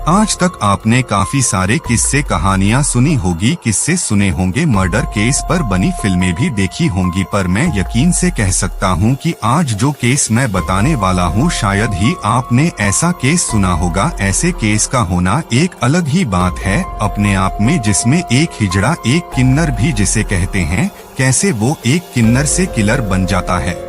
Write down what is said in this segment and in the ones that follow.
आज तक आपने काफी सारे किस्से कहानियां सुनी होगी, किस्से सुने होंगे, मर्डर केस पर बनी फिल्में भी देखी होंगी, पर मैं यकीन से कह सकता हूं कि आज जो केस मैं बताने वाला हूं शायद ही आपने ऐसा केस सुना होगा। ऐसे केस का होना एक अलग ही बात है अपने आप में, जिसमें एक हिजड़ा, एक किन्नर भी जिसे कहते हैं, कैसे वो एक किन्नर से किलर बन जाता है।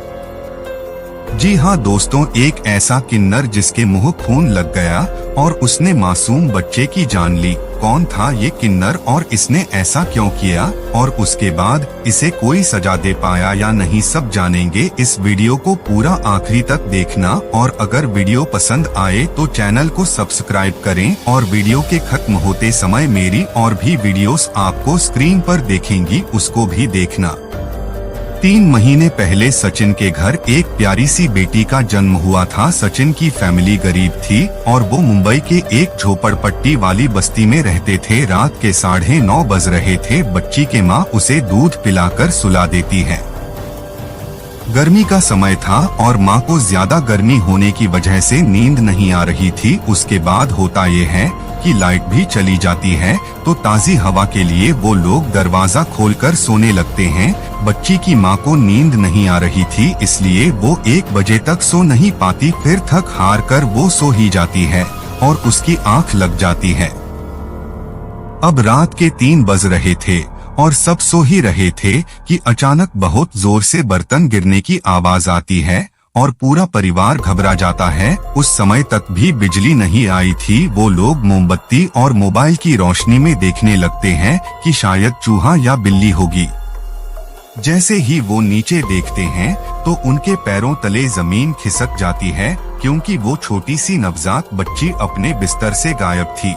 जी हाँ दोस्तों, एक ऐसा किन्नर जिसके मुंह खून लग गया और उसने मासूम बच्चे की जान ली। कौन था ये किन्नर और इसने ऐसा क्यों किया और उसके बाद इसे कोई सजा दे पाया या नहीं, सब जानेंगे। इस वीडियो को पूरा आखिरी तक देखना और अगर वीडियो पसंद आए तो चैनल को सब्सक्राइब करें और वीडियो के खत्म होते समय मेरी और भी वीडियोस आपको स्क्रीन पर देखेंगी, उसको भी देखना। 3 महीने पहले सचिन के घर एक प्यारी सी बेटी का जन्म हुआ था। सचिन की फैमिली गरीब थी और वो मुंबई के एक झोपड़पट्टी वाली बस्ती में रहते थे। रात के 9:30 बज रहे थे। बच्ची के माँ उसे दूध पिलाकर सुला देती है। गर्मी का समय था और माँ को ज्यादा गर्मी होने की वजह से नींद नहीं आ रही थी। उसके बाद होता ये है कि लाइट भी चली जाती है तो ताज़ी हवा के लिए वो लोग दरवाजा खोलकर सोने लगते हैं। बच्ची की माँ को नींद नहीं आ रही थी, इसलिए वो 1 बजे तक सो नहीं पाती। फिर थक हार कर वो सो ही जाती है और उसकी आंख लग जाती है। अब रात के 3 बज रहे थे और सब सो ही रहे थे कि अचानक बहुत जोर से बर्तन गिरने की आवाज आती है और पूरा परिवार घबरा जाता है। उस समय तक भी बिजली नहीं आई थी। वो लोग मोमबत्ती और मोबाइल की रोशनी में देखने लगते हैं कि शायद चूहा या बिल्ली होगी। जैसे ही वो नीचे देखते हैं तो उनके पैरों तले जमीन खिसक जाती है, क्योंकि वो छोटी सी नवजात बच्ची अपने बिस्तर से गायब थी।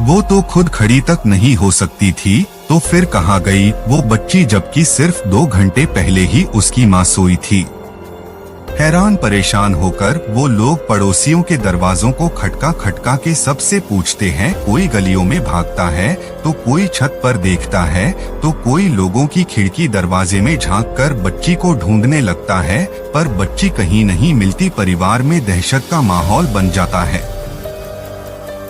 वो तो खुद खड़ी तक नहीं हो सकती थी, तो फिर कहाँ गई वो बच्ची, जबकि सिर्फ 2 घंटे पहले ही उसकी माँ सोई थी। हैरान परेशान होकर वो लोग पड़ोसियों के दरवाजों को खटका खटका के सबसे पूछते हैं। कोई गलियों में भागता है तो कोई छत पर देखता है तो कोई लोगों की खिड़की दरवाजे में झांक कर बच्ची को ढूंढने लगता है, पर बच्ची कहीं नहीं मिलती। परिवार में दहशत का माहौल बन जाता है।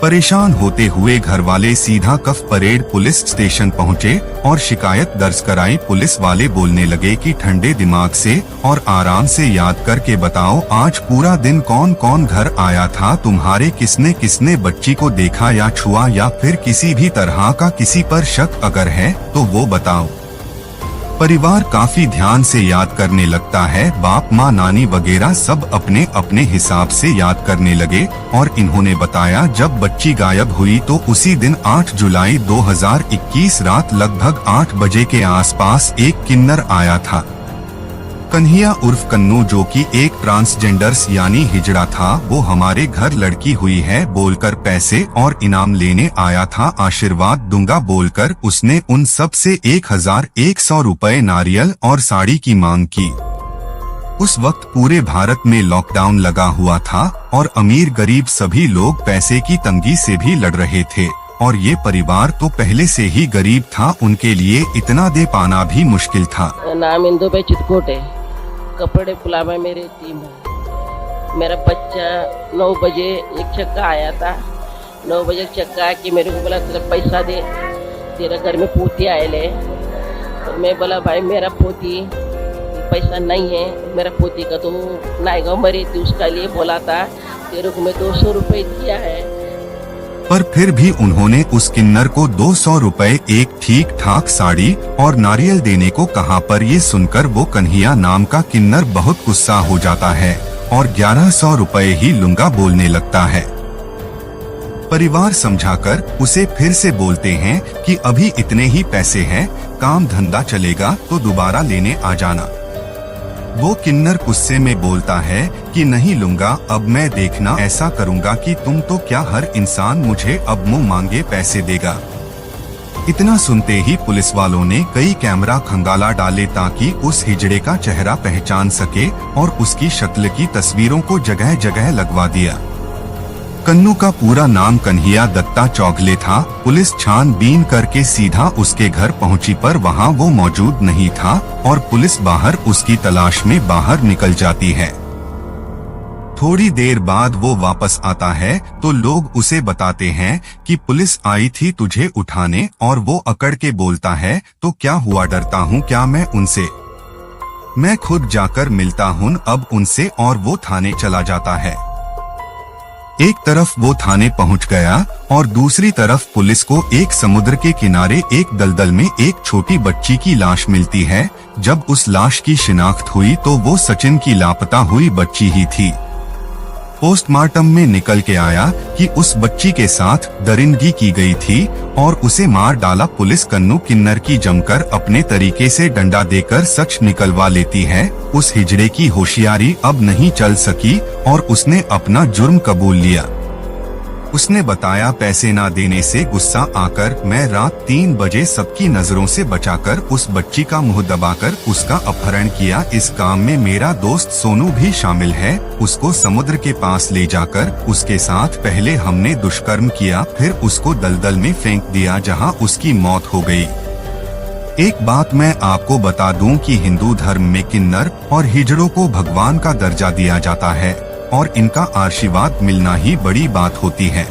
परेशान होते हुए घर वाले सीधा कफ परेड पुलिस स्टेशन पहुंचे और शिकायत दर्ज कराई। पुलिस वाले बोलने लगे कि ठंडे दिमाग से और आराम से याद करके बताओ, आज पूरा दिन कौन कौन घर आया था तुम्हारे, किसने किसने बच्ची को देखा या छुआ, या फिर किसी भी तरह का किसी पर शक अगर है तो वो बताओ। परिवार काफी ध्यान से याद करने लगता है। बाप, माँ, नानी वगैरह सब अपने अपने हिसाब से याद करने लगे और इन्होंने बताया जब बच्ची गायब हुई तो उसी दिन 8 जुलाई 2021 रात लगभग 8 बजे के आसपास एक किन्नर आया था। कन्हैया उर्फ कन्नू, जो कि एक ट्रांसजेंडर्स यानी हिजड़ा था, वो हमारे घर लड़की हुई है बोलकर पैसे और इनाम लेने आया था। आशीर्वाद दूंगा बोलकर उसने उन सब से 1100 रुपए नारियल और साड़ी की मांग की। उस वक्त पूरे भारत में लॉकडाउन लगा हुआ था और अमीर गरीब सभी लोग पैसे की तंगी से भी लड़ रहे थे और ये परिवार तो पहले से ही गरीब था, उनके लिए इतना दे पाना भी मुश्किल था। नाम इंदु भाई चितकोट है। कपड़े पुलावा मेरे टीम है। मेरा बच्चा 9 बजे एक चक्का आया था। 9 बजे चक्का आके मेरे को बोला तेरा पैसा दे, तेरा घर में पोती आए ले। और मैं बोला भाई मेरा पोती पैसा नहीं है, मेरा पोती का तो नायगा मरी थी, उसका लिए बोला था, तेरे को मैं 200 रुपये दिया है। पर फिर भी उन्होंने उस किन्नर को 200 रुपए, एक ठीक ठाक साड़ी और नारियल देने को कहा। पर ये सुनकर वो कन्हैया नाम का किन्नर बहुत गुस्सा हो जाता है और 1100 रुपए ही लूंगा बोलने लगता है। परिवार समझाकर उसे फिर से बोलते हैं कि अभी इतने ही पैसे हैं, काम धंधा चलेगा तो दोबारा लेने आ जाना। वो किन्नर गुस्से में बोलता है कि नहीं लूंगा, अब मैं देखना ऐसा करूंगा कि तुम तो क्या हर इंसान मुझे अब मुंह मांगे पैसे देगा। इतना सुनते ही पुलिस वालों ने कई कैमरा खंगाला डाले ताकि उस हिजड़े का चेहरा पहचान सके और उसकी शक्ल की तस्वीरों को जगह जगह लगवा दिया। कन्नू का पूरा नाम कन्हैया दत्ता चौगले था। पुलिस छानबीन करके सीधा उसके घर पहुंची, पर वहां वो मौजूद नहीं था और पुलिस बाहर उसकी तलाश में बाहर निकल जाती है। थोड़ी देर बाद वो वापस आता है तो लोग उसे बताते हैं कि पुलिस आई थी तुझे उठाने, और वो अकड़ के बोलता है तो क्या हुआ, डरता हूँ क्या मैं उनसे, मैं खुद जाकर मिलता हूँ अब उनसे, और वो थाने चला जाता है। एक तरफ वो थाने पहुंच गया और दूसरी तरफ पुलिस को एक समुद्र के किनारे एक दलदल में एक छोटी बच्ची की लाश मिलती है। जब उस लाश की शिनाख्त हुई तो वो सचिन की लापता हुई बच्ची ही थी। पोस्टमार्टम में निकल के आया कि उस बच्ची के साथ दरिंदगी की गई थी और उसे मार डाला। पुलिस कन्नू किन्नर की जमकर अपने तरीके से डंडा देकर सच निकलवा लेती है। उस हिजड़े की होशियारी अब नहीं चल सकी और उसने अपना जुर्म कबूल लिया। उसने बताया पैसे ना देने से गुस्सा आकर मैं रात 3 बजे सबकी नजरों से बचाकर उस बच्ची का मुंह दबाकर उसका अपहरण किया। इस काम में मेरा दोस्त सोनू भी शामिल है। उसको समुद्र के पास ले जाकर उसके साथ पहले हमने दुष्कर्म किया, फिर उसको दलदल में फेंक दिया जहां उसकी मौत हो गई। एक बात मैं आपको बता दूं कि हिंदू धर्म में किन्नर और हिजड़ों को भगवान का दर्जा दिया जाता है और इनका आशीर्वाद मिलना ही बड़ी बात होती है।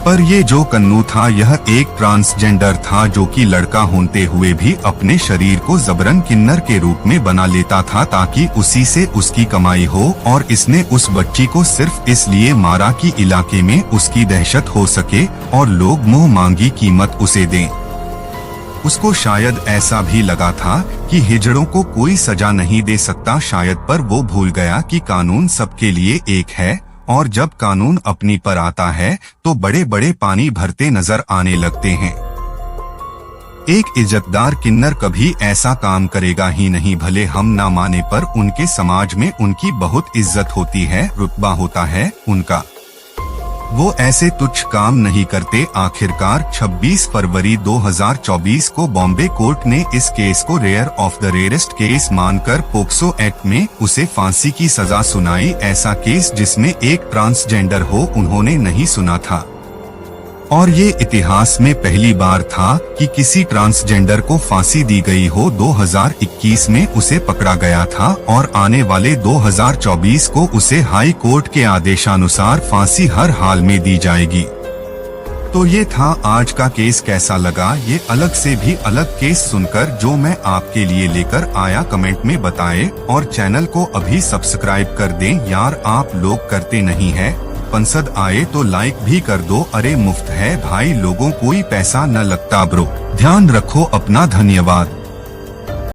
पर ये जो कन्नू था यह एक ट्रांसजेंडर था जो कि लड़का होते हुए भी अपने शरीर को जबरन किन्नर के रूप में बना लेता था ताकि उसी से उसकी कमाई हो, और इसने उस बच्ची को सिर्फ इसलिए मारा कि इलाके में उसकी दहशत हो सके और लोग मुंह मांगी कीमत उसे दें। उसको शायद ऐसा भी लगा था कि हिजड़ों को कोई सजा नहीं दे सकता शायद, पर वो भूल गया कि कानून सबके लिए एक है, और जब कानून अपनी पर आता है तो बड़े बड़े पानी भरते नजर आने लगते हैं। एक इज्जतदार किन्नर कभी ऐसा काम करेगा ही नहीं, भले हम ना माने, पर उनके समाज में उनकी बहुत इज्जत होती है, रुतबा होता है उनका। वो ऐसे तुच्छ काम नहीं करते। आखिरकार 26 फरवरी 2024 को बॉम्बे कोर्ट ने इस केस को rare of the rarest case मानकर पोक्सो एक्ट में उसे फांसी की सजा सुनाई। ऐसा केस जिसमें एक ट्रांसजेंडर हो उन्होंने नहीं सुना था, और ये इतिहास में पहली बार था कि किसी ट्रांसजेंडर को फांसी दी गई हो। 2021 में उसे पकड़ा गया था और आने वाले 2024 को उसे हाई कोर्ट के आदेशानुसार फांसी हर हाल में दी जाएगी। तो ये था आज का केस। कैसा लगा ये अलग से भी अलग केस सुनकर जो मैं आपके लिए लेकर आया, कमेंट में बताएं और चैनल को अभी सब्सक्राइब कर दें यार, आप लोग करते नहीं है। पसंद आए तो लाइक भी कर दो। अरे मुफ्त है भाई, लोगों कोई पैसा न लगता ब्रो। ध्यान रखो अपना, धन्यवाद।